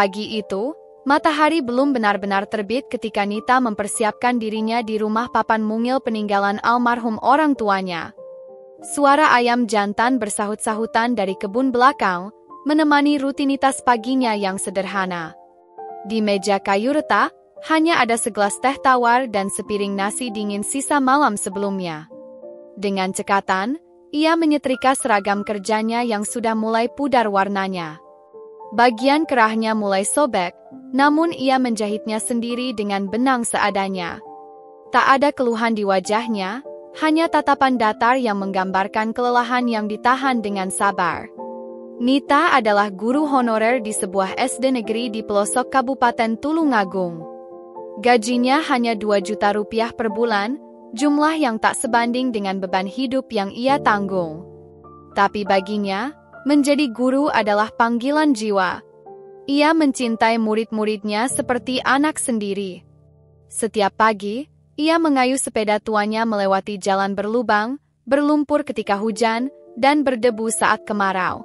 Pagi itu, matahari belum benar-benar terbit ketika Nita mempersiapkan dirinya di rumah papan mungil peninggalan almarhum orang tuanya. Suara ayam jantan bersahut-sahutan dari kebun belakang menemani rutinitas paginya yang sederhana. Di meja kayu retak, hanya ada segelas teh tawar dan sepiring nasi dingin sisa malam sebelumnya. Dengan cekatan, ia menyetrika seragam kerjanya yang sudah mulai pudar warnanya. Bagian kerahnya mulai sobek, namun ia menjahitnya sendiri dengan benang seadanya. Tak ada keluhan di wajahnya, hanya tatapan datar yang menggambarkan kelelahan yang ditahan dengan sabar. Nita adalah guru honorer di sebuah SD negeri di pelosok Kabupaten Tulungagung. Gajinya hanya 2 juta rupiah per bulan, jumlah yang tak sebanding dengan beban hidup yang ia tanggung. Tapi baginya, menjadi guru adalah panggilan jiwa. Ia mencintai murid-muridnya seperti anak sendiri. Setiap pagi, ia mengayuh sepeda tuanya melewati jalan berlubang, berlumpur ketika hujan, dan berdebu saat kemarau.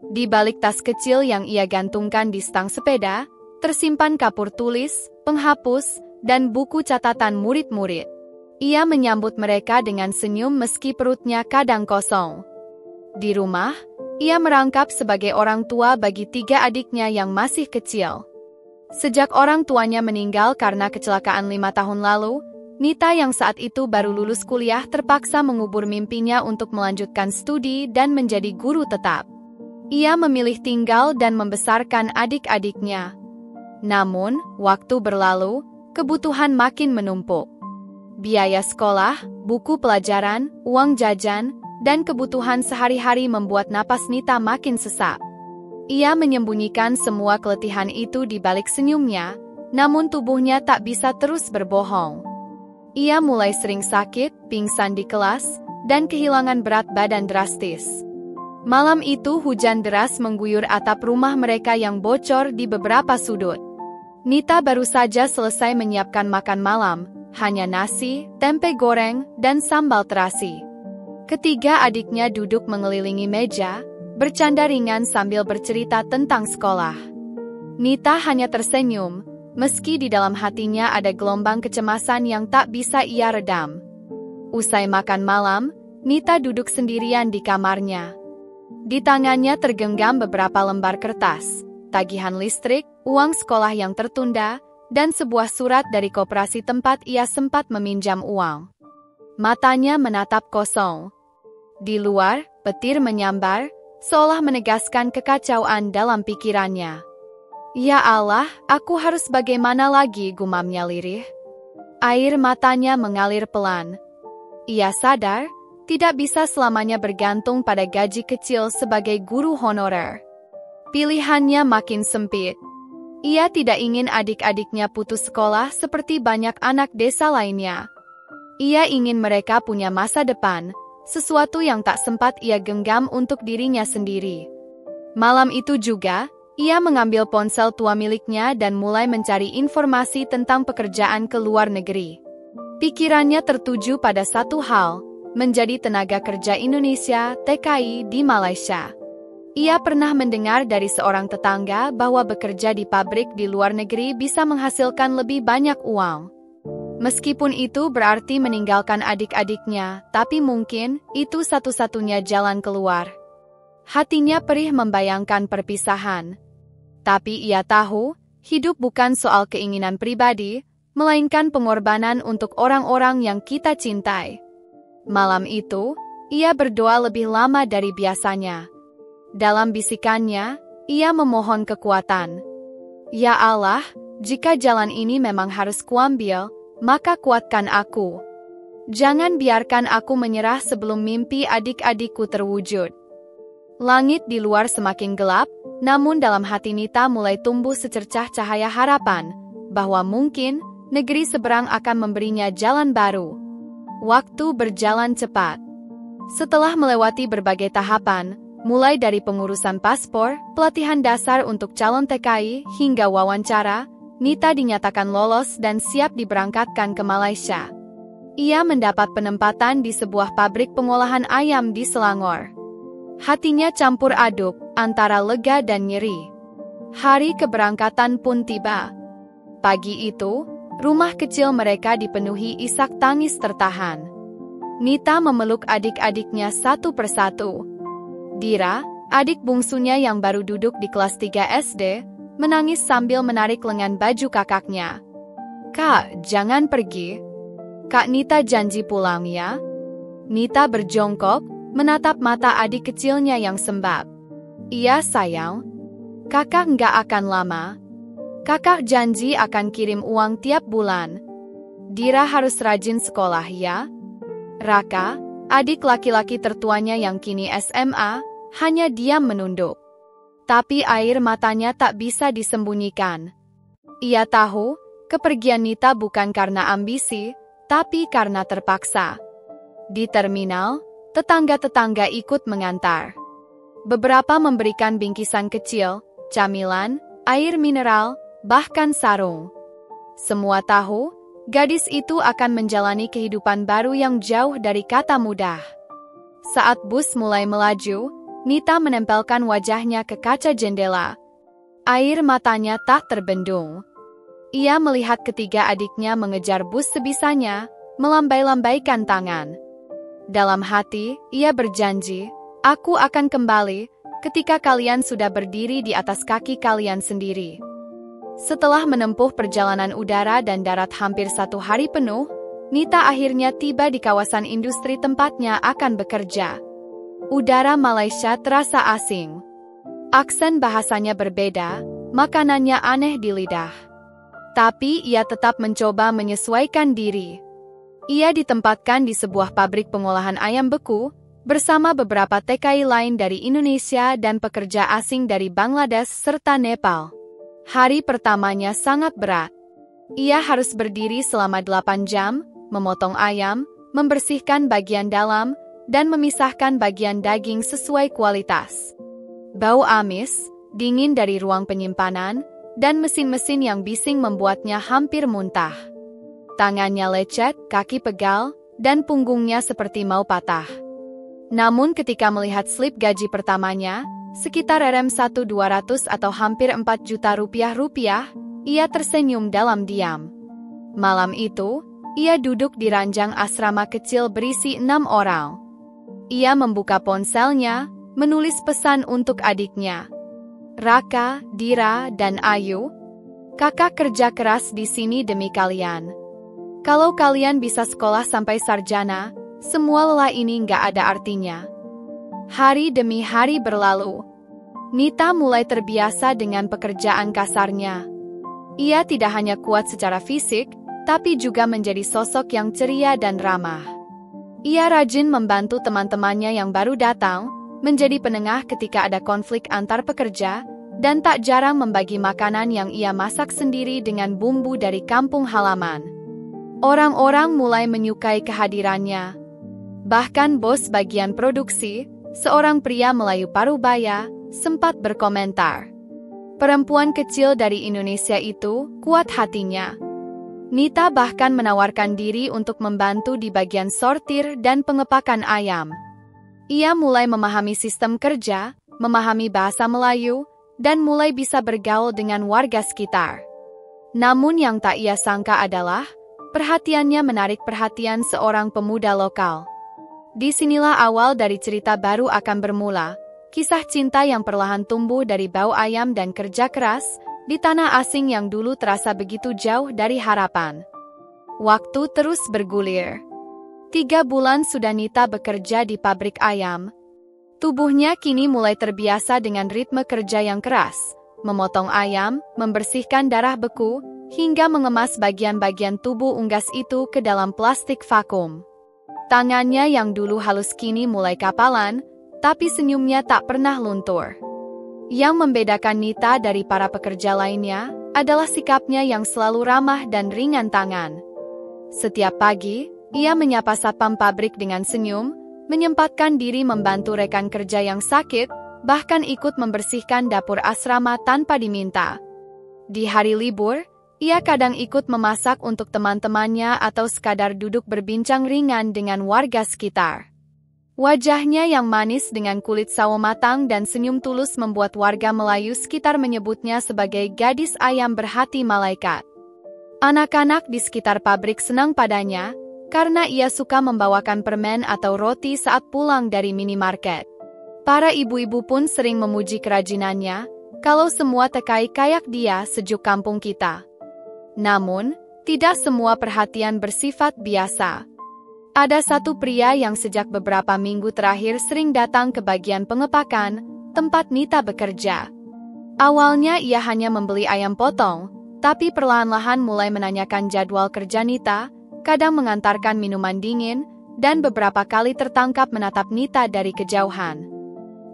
Di balik tas kecil yang ia gantungkan di stang sepeda, tersimpan kapur tulis, penghapus, dan buku catatan murid-murid. Ia menyambut mereka dengan senyum meski perutnya kadang kosong. Di rumah, ia merangkap sebagai orang tua bagi 3 adiknya yang masih kecil. Sejak orang tuanya meninggal karena kecelakaan 5 tahun lalu, Nita yang saat itu baru lulus kuliah terpaksa mengubur mimpinya untuk melanjutkan studi dan menjadi guru tetap. Ia memilih tinggal dan membesarkan adik-adiknya. Namun, waktu berlalu, kebutuhan makin menumpuk. Biaya sekolah, buku pelajaran, uang jajan, dan kebutuhan sehari-hari membuat napas Nita makin sesak. Ia menyembunyikan semua keletihan itu di balik senyumnya, namun tubuhnya tak bisa terus berbohong. Ia mulai sering sakit, pingsan di kelas, dan kehilangan berat badan drastis. Malam itu hujan deras mengguyur atap rumah mereka yang bocor di beberapa sudut. Nita baru saja selesai menyiapkan makan malam, hanya nasi, tempe goreng, dan sambal terasi. Ketiga adiknya duduk mengelilingi meja, bercanda ringan sambil bercerita tentang sekolah. Nita hanya tersenyum, meski di dalam hatinya ada gelombang kecemasan yang tak bisa ia redam. Usai makan malam, Nita duduk sendirian di kamarnya. Di tangannya tergenggam beberapa lembar kertas, tagihan listrik, uang sekolah yang tertunda, dan sebuah surat dari koperasi tempat ia sempat meminjam uang. Matanya menatap kosong. Di luar, petir menyambar, seolah menegaskan kekacauan dalam pikirannya. Ya Allah, aku harus bagaimana lagi, gumamnya lirih. Air matanya mengalir pelan. Ia sadar, tidak bisa selamanya bergantung pada gaji kecil sebagai guru honorer. Pilihannya makin sempit. Ia tidak ingin adik-adiknya putus sekolah seperti banyak anak desa lainnya. Ia ingin mereka punya masa depan, sesuatu yang tak sempat ia genggam untuk dirinya sendiri. Malam itu juga, ia mengambil ponsel tua miliknya dan mulai mencari informasi tentang pekerjaan ke luar negeri. Pikirannya tertuju pada satu hal, menjadi tenaga kerja Indonesia (TKI) di Malaysia. Ia pernah mendengar dari seorang tetangga bahwa bekerja di pabrik di luar negeri bisa menghasilkan lebih banyak uang. Meskipun itu berarti meninggalkan adik-adiknya, tapi mungkin itu satu-satunya jalan keluar. Hatinya perih membayangkan perpisahan. Tapi ia tahu, hidup bukan soal keinginan pribadi, melainkan pengorbanan untuk orang-orang yang kita cintai. Malam itu, ia berdoa lebih lama dari biasanya. Dalam bisikannya, ia memohon kekuatan. Ya Allah, jika jalan ini memang harus kuambil, maka kuatkan aku. Jangan biarkan aku menyerah sebelum mimpi adik-adikku terwujud. Langit di luar semakin gelap, namun dalam hati Nita mulai tumbuh secercah cahaya harapan, bahwa mungkin negeri seberang akan memberinya jalan baru. Waktu berjalan cepat. Setelah melewati berbagai tahapan, mulai dari pengurusan paspor, pelatihan dasar untuk calon TKI, hingga wawancara, Nita dinyatakan lolos dan siap diberangkatkan ke Malaysia. Ia mendapat penempatan di sebuah pabrik pengolahan ayam di Selangor. Hatinya campur aduk, antara lega dan nyeri. Hari keberangkatan pun tiba. Pagi itu, rumah kecil mereka dipenuhi isak tangis tertahan. Nita memeluk adik-adiknya satu persatu. Dira, adik bungsunya yang baru duduk di kelas 3 SD, menangis sambil menarik lengan baju kakaknya. "Kak, jangan pergi. Kak Nita janji pulang ya." Nita berjongkok, menatap mata adik kecilnya yang sembab. "Iya sayang. Kakak nggak akan lama. Kakak janji akan kirim uang tiap bulan. Dira harus rajin sekolah ya." Raka, adik laki-laki tertuanya yang kini SMA, hanya diam menunduk. Tapi air matanya tak bisa disembunyikan. Ia tahu, kepergian Nita bukan karena ambisi, tapi karena terpaksa. Di terminal, tetangga-tetangga ikut mengantar. Beberapa memberikan bingkisan kecil, camilan, air mineral, bahkan sarung. Semua tahu, gadis itu akan menjalani kehidupan baru yang jauh dari kata mudah. Saat bus mulai melaju, Nita menempelkan wajahnya ke kaca jendela. Air matanya tak terbendung. Ia melihat ketiga adiknya mengejar bus sebisanya, melambai-lambaikan tangan. Dalam hati, ia berjanji, "Aku akan kembali ketika kalian sudah berdiri di atas kaki kalian sendiri." Setelah menempuh perjalanan udara dan darat hampir 1 hari penuh, Nita akhirnya tiba di kawasan industri tempatnya akan bekerja. Udara Malaysia terasa asing. Aksen bahasanya berbeda, makanannya aneh di lidah. Tapi ia tetap mencoba menyesuaikan diri. Ia ditempatkan di sebuah pabrik pengolahan ayam beku, bersama beberapa TKI lain dari Indonesia dan pekerja asing dari Bangladesh serta Nepal. Hari pertamanya sangat berat. Ia harus berdiri selama 8 jam, memotong ayam, membersihkan bagian dalam, dan memisahkan bagian daging sesuai kualitas. Bau amis, dingin dari ruang penyimpanan, dan mesin-mesin yang bising membuatnya hampir muntah. Tangannya lecet, kaki pegal, dan punggungnya seperti mau patah. Namun ketika melihat slip gaji pertamanya, sekitar Rp1.200 atau hampir Rp4 juta, ia tersenyum dalam diam. Malam itu, ia duduk di ranjang asrama kecil berisi 6 orang. Ia membuka ponselnya, menulis pesan untuk adiknya. "Raka, Dira, dan Ayu, kakak kerja keras di sini demi kalian. Kalau kalian bisa sekolah sampai sarjana, semua lelah ini nggak ada artinya." Hari demi hari berlalu. Nita mulai terbiasa dengan pekerjaan kasarnya. Ia tidak hanya kuat secara fisik, tapi juga menjadi sosok yang ceria dan ramah. Ia rajin membantu teman-temannya yang baru datang, menjadi penengah ketika ada konflik antar pekerja, dan tak jarang membagi makanan yang ia masak sendiri dengan bumbu dari kampung halaman. Orang-orang mulai menyukai kehadirannya. Bahkan bos bagian produksi, seorang pria Melayu Parubaya, sempat berkomentar. Perempuan kecil dari Indonesia itu kuat hatinya. Nita bahkan menawarkan diri untuk membantu di bagian sortir dan pengepakan ayam. Ia mulai memahami sistem kerja, memahami bahasa Melayu, dan mulai bisa bergaul dengan warga sekitar. Namun yang tak ia sangka adalah, perhatiannya menarik perhatian seorang pemuda lokal. Disinilah awal dari cerita baru akan bermula, kisah cinta yang perlahan tumbuh dari bau ayam dan kerja keras, di tanah asing yang dulu terasa begitu jauh dari harapan. Waktu terus bergulir. 3 bulan sudah Nita bekerja di pabrik ayam. Tubuhnya kini mulai terbiasa dengan ritme kerja yang keras, memotong ayam, membersihkan darah beku, hingga mengemas bagian-bagian tubuh unggas itu ke dalam plastik vakum. Tangannya yang dulu halus kini mulai kapalan, tapi senyumnya tak pernah luntur. Yang membedakan Nita dari para pekerja lainnya adalah sikapnya yang selalu ramah dan ringan tangan. Setiap pagi, ia menyapa satpam pabrik dengan senyum, menyempatkan diri membantu rekan kerja yang sakit, bahkan ikut membersihkan dapur asrama tanpa diminta. Di hari libur, ia kadang ikut memasak untuk teman-temannya atau sekadar duduk berbincang ringan dengan warga sekitar. Wajahnya yang manis dengan kulit sawo matang dan senyum tulus membuat warga Melayu sekitar menyebutnya sebagai gadis ayam berhati malaikat. Anak-anak di sekitar pabrik senang padanya, karena ia suka membawakan permen atau roti saat pulang dari minimarket. Para ibu-ibu pun sering memuji kerajinannya, kalau semua tekai kayak dia sejuk kampung kita. Namun, tidak semua perhatian bersifat biasa. Ada satu pria yang sejak beberapa minggu terakhir sering datang ke bagian pengepakan, tempat Nita bekerja. Awalnya ia hanya membeli ayam potong, tapi perlahan-lahan mulai menanyakan jadwal kerja Nita, kadang mengantarkan minuman dingin, dan beberapa kali tertangkap menatap Nita dari kejauhan.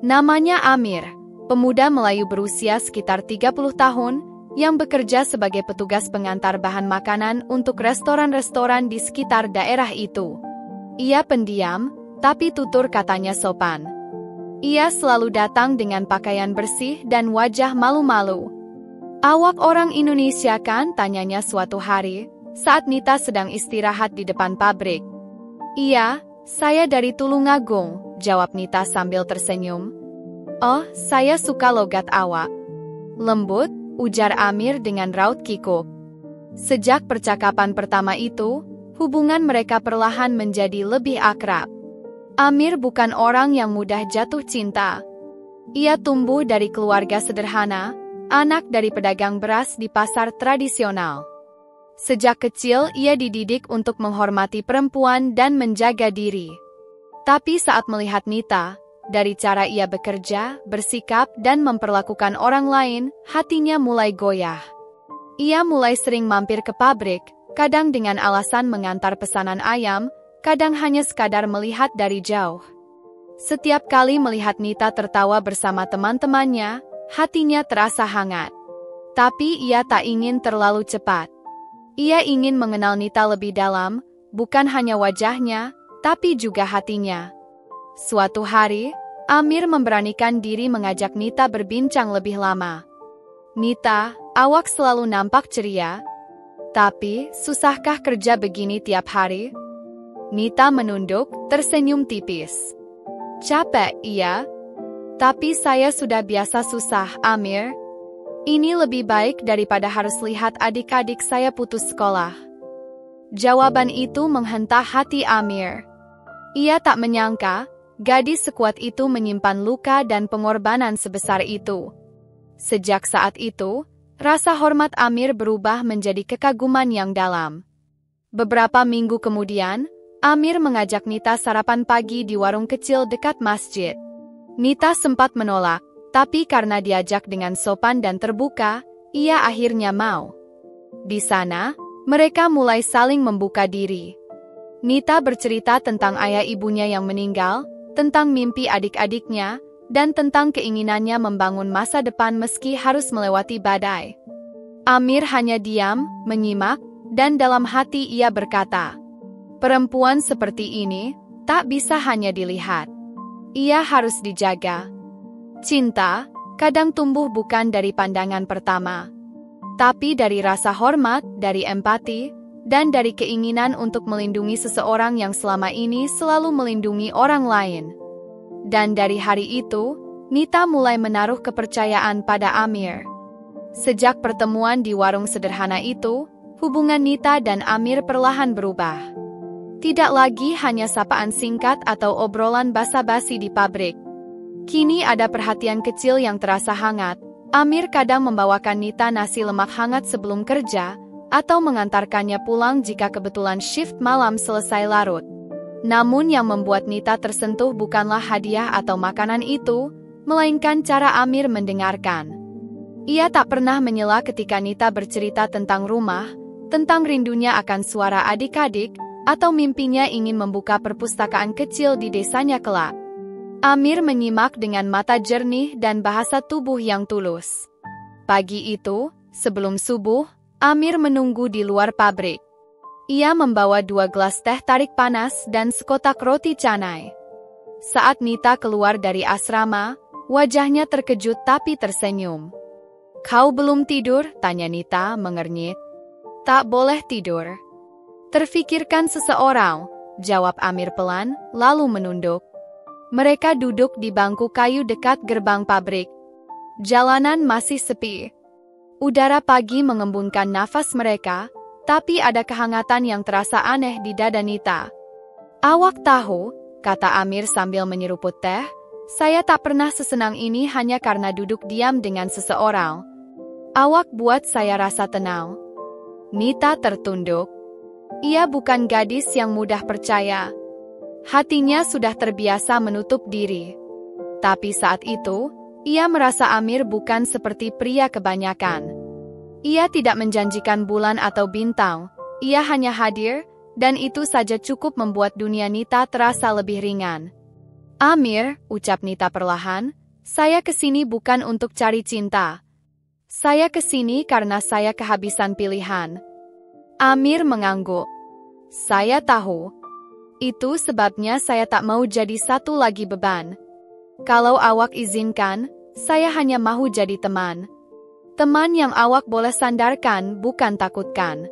Namanya Amir, pemuda Melayu berusia sekitar 30 tahun, yang bekerja sebagai petugas pengantar bahan makanan untuk restoran-restoran di sekitar daerah itu. Ia pendiam, tapi tutur katanya sopan. Ia selalu datang dengan pakaian bersih dan wajah malu-malu. "Awak orang Indonesia kan?" tanyanya suatu hari, saat Nita sedang istirahat di depan pabrik. "Iya, saya dari Tulungagung," jawab Nita sambil tersenyum. "Oh, saya suka logat awak. Lembut," ujar Amir dengan raut kikuk. Sejak percakapan pertama itu, hubungan mereka perlahan menjadi lebih akrab. Amir bukan orang yang mudah jatuh cinta. Ia tumbuh dari keluarga sederhana, anak dari pedagang beras di pasar tradisional. Sejak kecil ia dididik untuk menghormati perempuan dan menjaga diri. Tapi saat melihat Nita, dari cara ia bekerja, bersikap, dan memperlakukan orang lain, hatinya mulai goyah. Ia mulai sering mampir ke pabrik, kadang dengan alasan mengantar pesanan ayam, kadang hanya sekadar melihat dari jauh. Setiap kali melihat Nita tertawa bersama teman-temannya, hatinya terasa hangat. Tapi ia tak ingin terlalu cepat. Ia ingin mengenal Nita lebih dalam, bukan hanya wajahnya, tapi juga hatinya. Suatu hari, Amir memberanikan diri mengajak Nita berbincang lebih lama. "Nita, awak selalu nampak ceria. Tapi, susahkah kerja begini tiap hari?" Nita menunduk, tersenyum tipis. "Capek, iya. Tapi saya sudah biasa susah, Amir. Ini lebih baik daripada harus lihat adik-adik saya putus sekolah." Jawaban itu menghentak hati Amir. Ia tak menyangka, gadis sekuat itu menyimpan luka dan pengorbanan sebesar itu. Sejak saat itu, rasa hormat Amir berubah menjadi kekaguman yang dalam. Beberapa minggu kemudian, Amir mengajak Nita sarapan pagi di warung kecil dekat masjid. Nita sempat menolak, tapi karena diajak dengan sopan dan terbuka, ia akhirnya mau. Di sana, mereka mulai saling membuka diri. Nita bercerita tentang ayah ibunya yang meninggal, tentang mimpi adik-adiknya, dan tentang keinginannya membangun masa depan meski harus melewati badai. Amir hanya diam, menyimak, dan dalam hati ia berkata, "Perempuan seperti ini tak bisa hanya dilihat. Ia harus dijaga." Cinta kadang tumbuh bukan dari pandangan pertama, tapi dari rasa hormat, dari empati, dan dari keinginan untuk melindungi seseorang yang selama ini selalu melindungi orang lain. Dan dari hari itu, Nita mulai menaruh kepercayaan pada Amir. Sejak pertemuan di warung sederhana itu, hubungan Nita dan Amir perlahan berubah. Tidak lagi hanya sapaan singkat atau obrolan basa-basi di pabrik. Kini ada perhatian kecil yang terasa hangat. Amir kadang membawakan Nita nasi lemak hangat sebelum kerja, atau mengantarkannya pulang jika kebetulan shift malam selesai larut. Namun yang membuat Nita tersentuh bukanlah hadiah atau makanan itu, melainkan cara Amir mendengarkan. Ia tak pernah menyela ketika Nita bercerita tentang rumah, tentang rindunya akan suara adik-adik, atau mimpinya ingin membuka perpustakaan kecil di desanya kelak. Amir menyimak dengan mata jernih dan bahasa tubuh yang tulus. Pagi itu, sebelum subuh, Amir menunggu di luar pabrik. Ia membawa 2 gelas teh tarik panas dan sekotak roti canai. Saat Nita keluar dari asrama, wajahnya terkejut tapi tersenyum. "Kau belum tidur?" tanya Nita mengernyit. "Tak boleh tidur. Terfikirkan seseorang," jawab Amir pelan, lalu menunduk. Mereka duduk di bangku kayu dekat gerbang pabrik. Jalanan masih sepi. Udara pagi mengembunkan nafas mereka, tapi ada kehangatan yang terasa aneh di dada Nita. "Awak tahu," kata Amir sambil menyeruput teh, "saya tak pernah sesenang ini hanya karena duduk diam dengan seseorang. Awak buat saya rasa tenang." Nita tertunduk. Ia bukan gadis yang mudah percaya. Hatinya sudah terbiasa menutup diri. Tapi saat itu, ia merasa Amir bukan seperti pria kebanyakan. Ia tidak menjanjikan bulan atau bintang, ia hanya hadir, dan itu saja cukup membuat dunia Nita terasa lebih ringan. "Amir," ucap Nita perlahan, "saya kesini bukan untuk cari cinta. Saya kesini karena saya kehabisan pilihan." Amir mengangguk. "Saya tahu. Itu sebabnya saya tak mau jadi satu lagi beban. Kalau awak izinkan, saya hanya mahu jadi teman. Teman yang awak boleh sandarkan, bukan takutkan."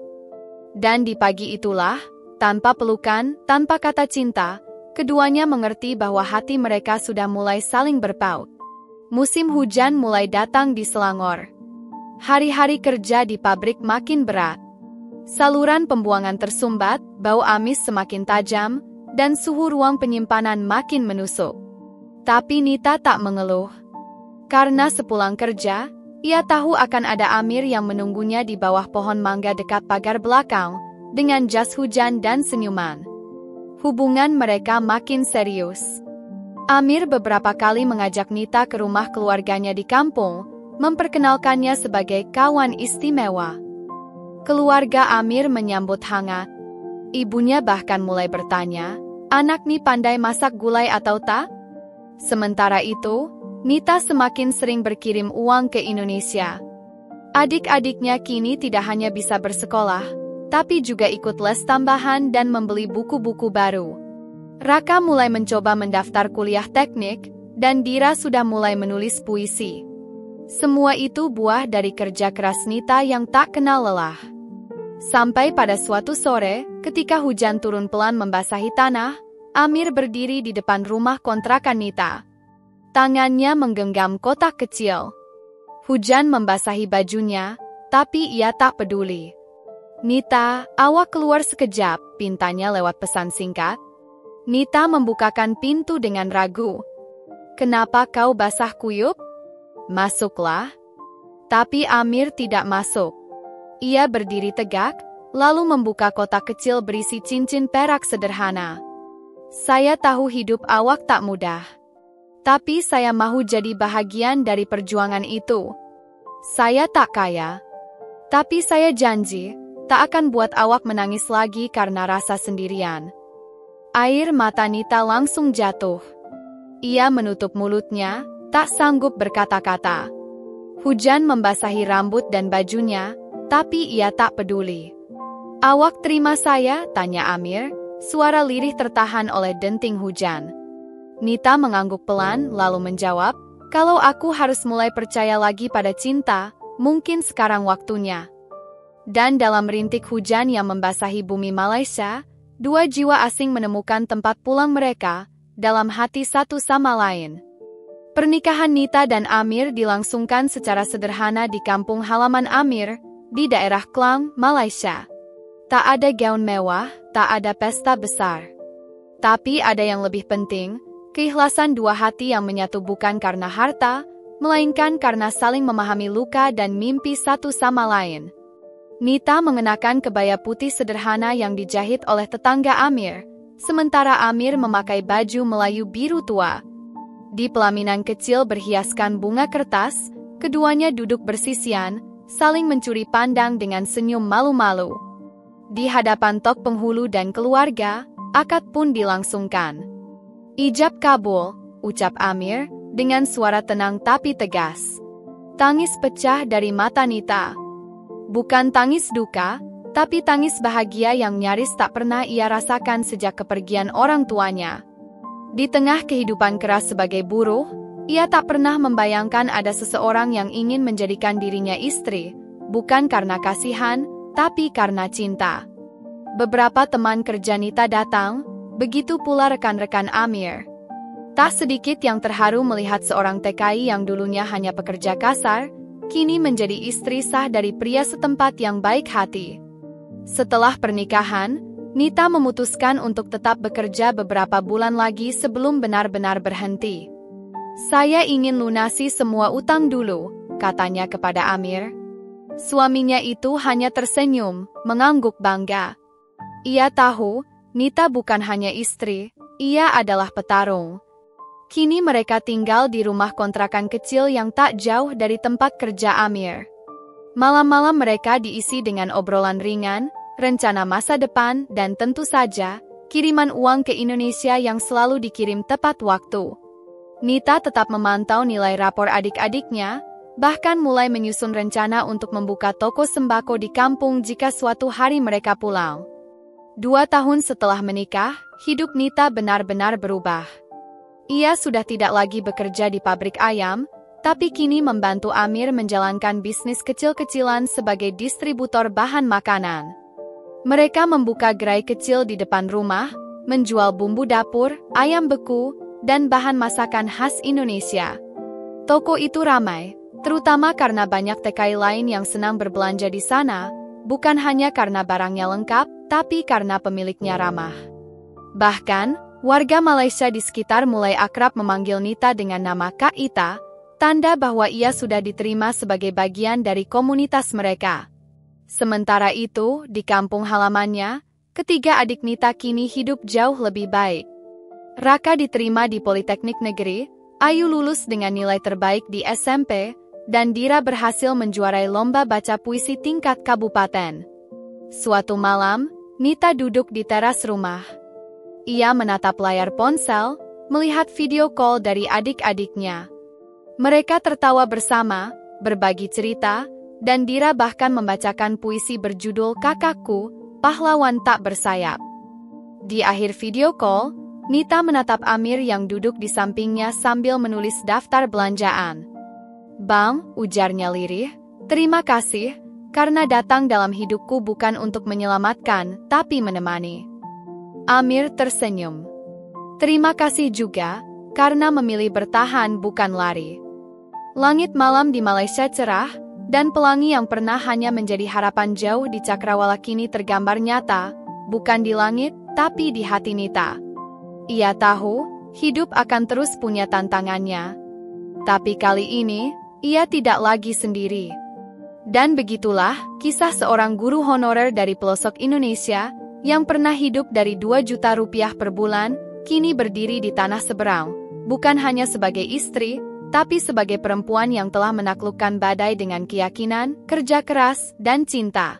Dan di pagi itulah, tanpa pelukan, tanpa kata cinta, keduanya mengerti bahwa hati mereka sudah mulai saling berpaut. Musim hujan mulai datang di Selangor. Hari-hari kerja di pabrik makin berat. Saluran pembuangan tersumbat, bau amis semakin tajam, dan suhu ruang penyimpanan makin menusuk. Tapi Nita tak mengeluh. Karena sepulang kerja, ia tahu akan ada Amir yang menunggunya di bawah pohon mangga dekat pagar belakang, dengan jas hujan dan senyuman. Hubungan mereka makin serius. Amir beberapa kali mengajak Nita ke rumah keluarganya di kampung, memperkenalkannya sebagai kawan istimewa. Keluarga Amir menyambut hangat. Ibunya bahkan mulai bertanya, "Anak nih pandai masak gulai atau tak?" Sementara itu, Nita semakin sering berkirim uang ke Indonesia. Adik-adiknya kini tidak hanya bisa bersekolah, tapi juga ikut les tambahan dan membeli buku-buku baru. Raka mulai mencoba mendaftar kuliah teknik, dan Dira sudah mulai menulis puisi. Semua itu buah dari kerja keras Nita yang tak kenal lelah. Sampai pada suatu sore, ketika hujan turun pelan membasahi tanah, Amir berdiri di depan rumah kontrakan Nita. Tangannya menggenggam kotak kecil. Hujan membasahi bajunya, tapi ia tak peduli. "Nita, awak keluar sekejap," pintanya lewat pesan singkat. Nita membukakan pintu dengan ragu. "Kenapa kau basah kuyup?" "Masuklah." Tapi Amir tidak masuk. Ia berdiri tegak, lalu membuka kotak kecil berisi cincin perak sederhana. "Saya tahu hidup awak tak mudah. Tapi saya mahu jadi bahagian dari perjuangan itu. Saya tak kaya. Tapi saya janji, tak akan buat awak menangis lagi karena rasa sendirian." Air mata Nita langsung jatuh. Ia menutup mulutnya, tak sanggup berkata-kata. Hujan membasahi rambut dan bajunya, tapi ia tak peduli. "Awak terima saya?" tanya Amir, suara lirih tertahan oleh denting hujan. Nita mengangguk pelan lalu menjawab, "Kalau aku harus mulai percaya lagi pada cinta, mungkin sekarang waktunya." Dan dalam rintik hujan yang membasahi bumi Malaysia, dua jiwa asing menemukan tempat pulang mereka, dalam hati satu sama lain. Pernikahan Nita dan Amir dilangsungkan secara sederhana di kampung halaman Amir, di daerah Klang, Malaysia. Tak ada gaun mewah, tak ada pesta besar. Tapi ada yang lebih penting, keikhlasan dua hati yang menyatu bukan karena harta, melainkan karena saling memahami luka dan mimpi satu sama lain. Nita mengenakan kebaya putih sederhana yang dijahit oleh tetangga Amir, sementara Amir memakai baju Melayu biru tua. Di pelaminan kecil berhiaskan bunga kertas, keduanya duduk bersisian, saling mencuri pandang dengan senyum malu-malu. Di hadapan tok penghulu dan keluarga, akad pun dilangsungkan. "Ijab kabul," ucap Amir, dengan suara tenang tapi tegas. Tangis pecah dari mata Nita. Bukan tangis duka, tapi tangis bahagia yang nyaris tak pernah ia rasakan sejak kepergian orang tuanya. Di tengah kehidupan keras sebagai buruh, ia tak pernah membayangkan ada seseorang yang ingin menjadikan dirinya istri, bukan karena kasihan, tapi karena cinta. Beberapa teman kerja Nita datang, begitu pula rekan-rekan Amir. Tak sedikit yang terharu melihat seorang TKI yang dulunya hanya pekerja kasar, kini menjadi istri sah dari pria setempat yang baik hati. Setelah pernikahan, Nita memutuskan untuk tetap bekerja beberapa bulan lagi sebelum benar-benar berhenti. "Saya ingin lunasi semua utang dulu," katanya kepada Amir. Suaminya itu hanya tersenyum, mengangguk bangga. Ia tahu, Nita bukan hanya istri, ia adalah petarung. Kini mereka tinggal di rumah kontrakan kecil yang tak jauh dari tempat kerja Amir. Malam-malam mereka diisi dengan obrolan ringan, rencana masa depan, dan tentu saja, kiriman uang ke Indonesia yang selalu dikirim tepat waktu. Nita tetap memantau nilai rapor adik-adiknya, bahkan mulai menyusun rencana untuk membuka toko sembako di kampung jika suatu hari mereka pulang. 2 tahun setelah menikah, hidup Nita benar-benar berubah. Ia sudah tidak lagi bekerja di pabrik ayam, tapi kini membantu Amir menjalankan bisnis kecil-kecilan sebagai distributor bahan makanan. Mereka membuka gerai kecil di depan rumah, menjual bumbu dapur, ayam beku, dan bahan masakan khas Indonesia. Toko itu ramai, terutama karena banyak TKI lain yang senang berbelanja di sana, bukan hanya karena barangnya lengkap, tapi karena pemiliknya ramah. Bahkan, warga Malaysia di sekitar mulai akrab memanggil Nita dengan nama Kak Ita, tanda bahwa ia sudah diterima sebagai bagian dari komunitas mereka. Sementara itu, di kampung halamannya, ketiga adik Nita kini hidup jauh lebih baik. Raka diterima di Politeknik Negeri, Ayu lulus dengan nilai terbaik di SMP, dan Dira berhasil menjuarai lomba baca puisi tingkat kabupaten. Suatu malam, Nita duduk di teras rumah. Ia menatap layar ponsel, melihat video call dari adik-adiknya. Mereka tertawa bersama, berbagi cerita, dan Dira bahkan membacakan puisi berjudul "Kakakku, Pahlawan Tak Bersayap". Di akhir video call, Nita menatap Amir yang duduk di sampingnya sambil menulis daftar belanjaan. "Bang," ujarnya lirih, "terima kasih, karena datang dalam hidupku bukan untuk menyelamatkan, tapi menemani." Amir tersenyum. "Terima kasih juga, karena memilih bertahan bukan lari." Langit malam di Malaysia cerah, dan pelangi yang pernah hanya menjadi harapan jauh di Cakrawala kini tergambar nyata, bukan di langit, tapi di hati Nita. Ia tahu, hidup akan terus punya tantangannya. Tapi kali ini, ia tidak lagi sendiri. Dan begitulah, kisah seorang guru honorer dari pelosok Indonesia, yang pernah hidup dari 2 juta rupiah per bulan, kini berdiri di tanah seberang, bukan hanya sebagai istri, tapi sebagai perempuan yang telah menaklukkan badai dengan keyakinan, kerja keras, dan cinta.